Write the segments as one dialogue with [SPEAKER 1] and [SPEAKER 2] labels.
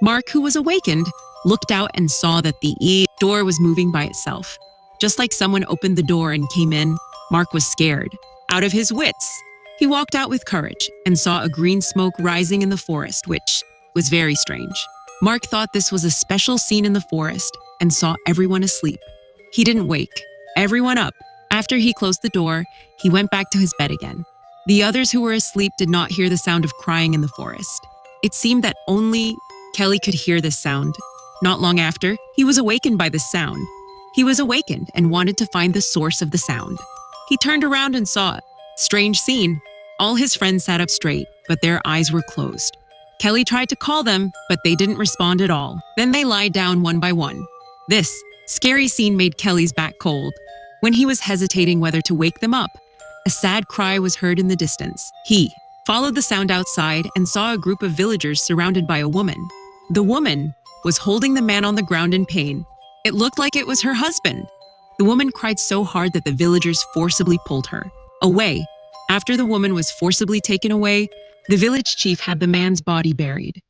[SPEAKER 1] Mark, who was awakened, looked out and saw that the door was moving by itself. Just like someone opened the door and came in, Mark was scared, out of his wits. He walked out with courage and saw a green smoke rising in the forest, which was very strange. Mark thought this was a special scene in the forest and saw everyone asleep. He didn't wake everyone up. After he closed the door, he went back to his bed again. The others who were asleep did not hear the sound of crying in the forest. It seemed that only Kelly could hear this sound. Not long after, he was awakened by this sound. He was awakened and wanted to find the source of the sound. He turned around and saw a strange scene. All his friends sat up straight, but their eyes were closed. Kelly tried to call them, but they didn't respond at all. Then they lied down one by one. This scary scene made Kelly's back cold. When he was hesitating whether to wake them up, a sad cry was heard in the distance. He followed the sound outside and saw a group of villagers surrounded by a woman. The woman was holding the man on the ground in pain. It looked like it was her husband. The woman cried so hard that the villagers forcibly pulled her away. After the woman was forcibly taken away, the village chief had the man's body buried.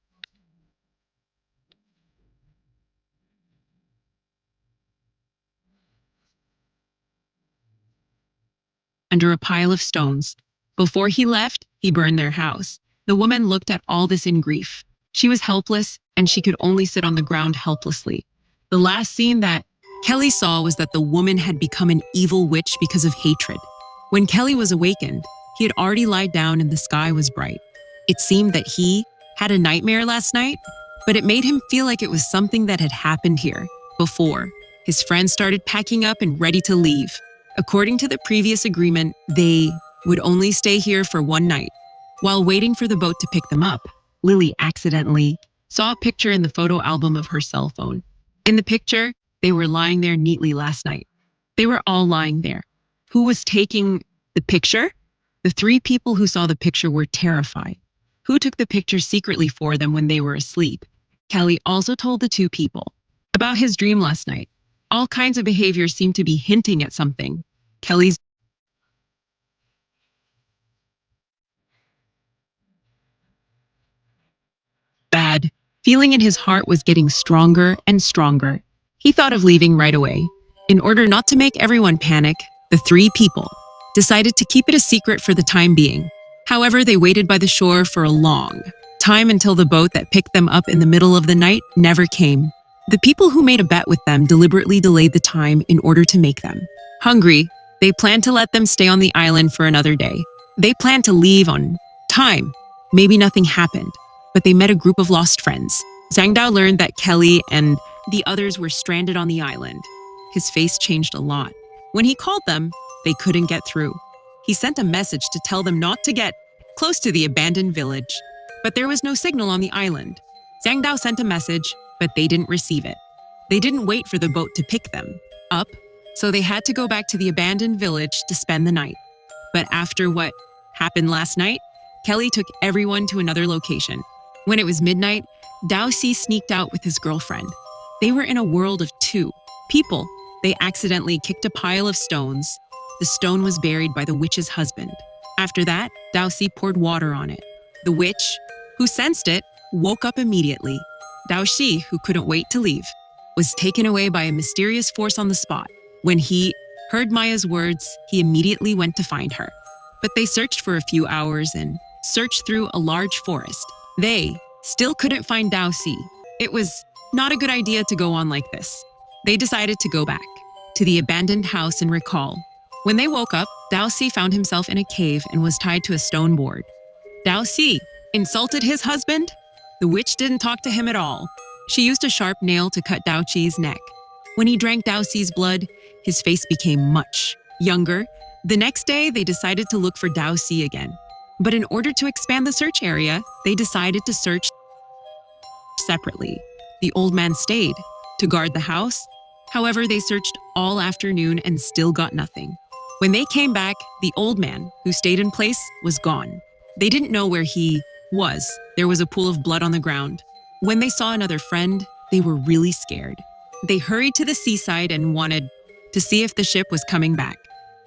[SPEAKER 1] Under a pile of stones. Before he left, he burned their house. The woman looked at all this in grief. She was helpless, and she could only sit on the ground helplessly. The last scene that Kelly saw was that the woman had become an evil witch because of hatred. When Kelly was awakened, he had already lied down and the sky was bright. It seemed that he had a nightmare last night, but it made him feel like it was something that had happened here before. His friends started packing up and ready to leave. According to the previous agreement, they would only stay here for one night. While waiting for the boat to pick them up, Lily accidentally saw a picture in the photo album of her cell phone. In the picture, they were lying there neatly last night. They were all lying there. Who was taking the picture? The three people who saw the picture were terrified. Who took the picture secretly for them when they were asleep? Kelly also told the two people about his dream last night. All kinds of behaviors seemed to be hinting at something. Kelly's bad feeling in his heart was getting stronger and stronger. He thought of leaving right away. In order not to make everyone panic, the three people decided to keep it a secret for the time being. However, they waited by the shore for a long time until the boat that picked them up in the middle of the night never came. The people who made a bet with them deliberately delayed the time in order to make them hungry. They planned to let them stay on the island for another day. They planned to leave on time. Maybe nothing happened, but they met a group of lost friends. Zhang Dao learned that Kelly and the others were stranded on the island. His face changed a lot. When he called them, they couldn't get through. He sent a message to tell them not to get close to the abandoned village, but there was no signal on the island. Zhang Dao sent a message, but they didn't receive it. They didn't wait for the boat to pick them up, so they had to go back to the abandoned village to spend the night. But after what happened last night, Kelly took everyone to another location. When it was midnight, Dao Si sneaked out with his girlfriend. They were in a world of two people. They accidentally kicked a pile of stones. The stone was buried by the witch's husband. After that, Dao Si poured water on it. The witch, who sensed it, woke up immediately. Dao Shi, who couldn't wait to leave, was taken away by a mysterious force on the spot. When he heard Maya's words, he immediately went to find her. But they searched for a few hours and searched through a large forest. They still couldn't find Dao Si. It was not a good idea to go on like this. They decided to go back to the abandoned house and recall. When they woke up, Dao Si found himself in a cave and was tied to a stone board. Dao Si insulted his husband? The witch didn't talk to him at all. She used a sharp nail to cut Dao Chi's neck. When he drank Dao Si's blood, his face became much younger. The next day, they decided to look for Dao Si again. But in order to expand the search area, they decided to search separately. The old man stayed to guard the house. However, they searched all afternoon and still got nothing. When they came back, the old man, who stayed in place, was gone. They didn't know where he was. There was a pool of blood on the ground. When they saw another friend, they were really scared. They hurried to the seaside and wanted to see if the ship was coming back.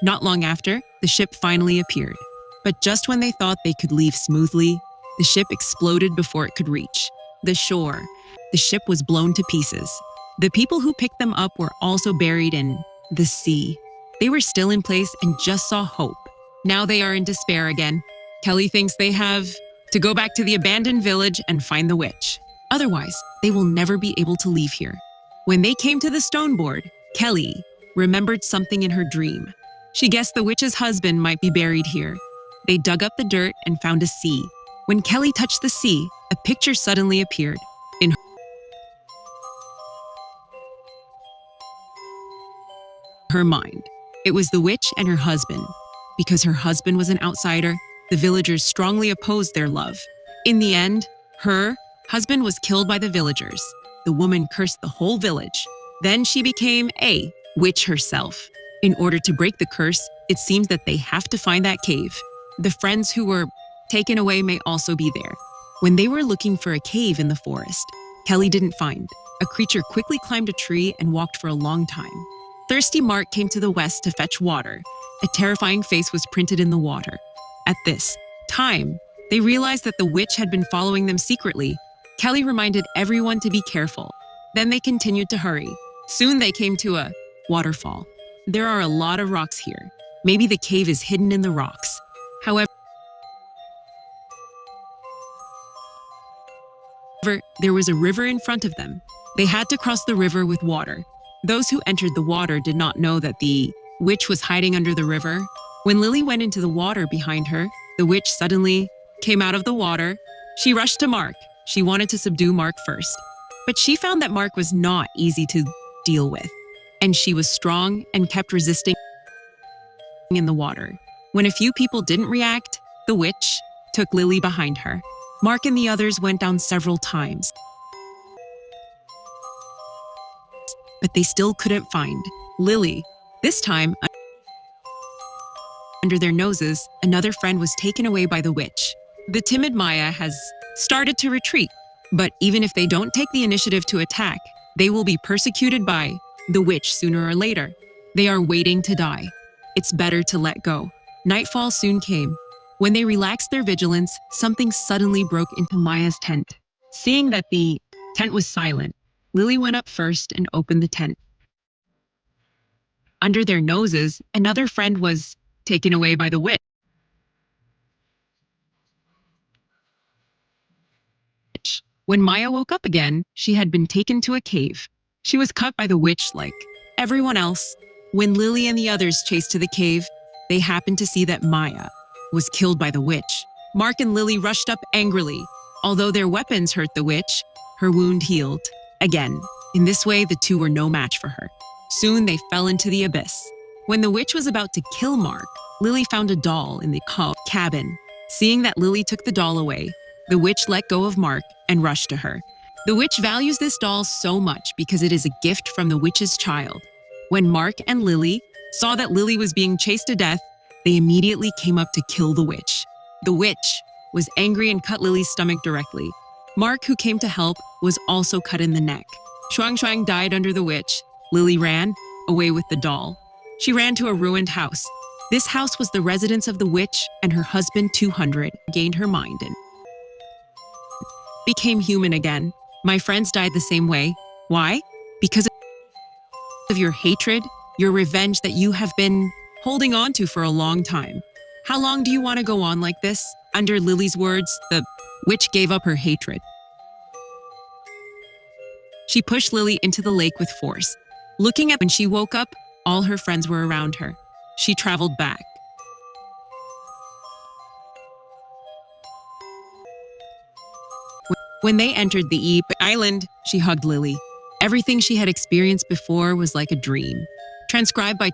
[SPEAKER 1] Not long after, the ship finally appeared. But just when they thought they could leave smoothly, the ship exploded before it could reach the shore. the ship was blown to pieces. The people who picked them up were also buried in the sea. They were still in place and just saw hope. Now they are in despair again. Kelly thinks they have to go back to the abandoned village and find the witch. Otherwise, they will never be able to leave here. When they came to the stone board, Kelly remembered something in her dream. She guessed the witch's husband might be buried here. They dug up the dirt and found a sea. When Kelly touched the sea, a picture suddenly appeared. In her mind, it was the witch and her husband. Because her husband was an outsider, the villagers strongly opposed their love. In the end, her husband was killed by the villagers. The woman cursed the whole village. Then she became a witch herself. In order to break the curse, it seems that they have to find that cave. The friends who were taken away may also be there. When they were looking for a cave in the forest, Kelly didn't find. A creature quickly climbed a tree and walked for a long time. Thirsty Mark came to the west to fetch water. A terrifying face was printed in the water. At this time, they realized that the witch had been following them secretly. Kelly reminded everyone to be careful. Then they continued to hurry. Soon they came to a waterfall. There are a lot of rocks here. Maybe the cave is hidden in the rocks. However, there was a river in front of them. They had to cross the river with water. Those who entered the water did not know that the witch was hiding under the river. When Lily went into the water behind her, the witch suddenly came out of the water. She rushed to Mark. She wanted to subdue Mark first. But she found that Mark was not easy to deal with, and she was strong and kept resisting in the water. When a few people didn't react, the witch took Lily behind her. Mark and the others went down several times, but they still couldn't find Lily. This time, under their noses, another friend was taken away by the witch. The timid Maya has started to retreat, but even if they don't take the initiative to attack, they will be persecuted by the witch sooner or later. They are waiting to die. It's better to let go. Nightfall soon came. When they relaxed their vigilance, something suddenly broke into Maya's tent. Seeing that the tent was silent, Lily went up first and opened the tent. Under their noses, another friend was taken away by the witch. When Maya woke up again, she had been taken to a cave. She was cut by the witch like everyone else. When Lily and the others chased to the cave, they happened to see that Maya was killed by the witch. Mark and Lily rushed up angrily. Although their weapons hurt the witch, her wound healed. Again, in this way, the two were no match for her. Soon they fell into the abyss. When the witch was about to kill Mark, Lily found a doll in the cabin. Seeing that Lily took the doll away, the witch let go of Mark and rushed to her. The witch values this doll so much because it is a gift from the witch's child. When Mark and Lily saw that Lily was being chased to death, they immediately came up to kill the witch. The witch was angry and cut Lily's stomach directly. Mark, who came to help, was also cut in the neck. Shuang Shuang died under the witch. Lily ran away with the doll. She ran to a ruined house. This house was the residence of the witch, and her husband, 200, gained her mind and became human again. My friends died the same way. Why? Because of your hatred, your revenge that you have been holding on to for a long time. How long do you want to go on like this? Under Lily's words, the witch gave up her hatred. She pushed Lily into the lake with force. Looking up when she woke up, all her friends were around her. She traveled back. When they entered the Island, she hugged Lily. Everything she had experienced before was like a dream. Transcribed by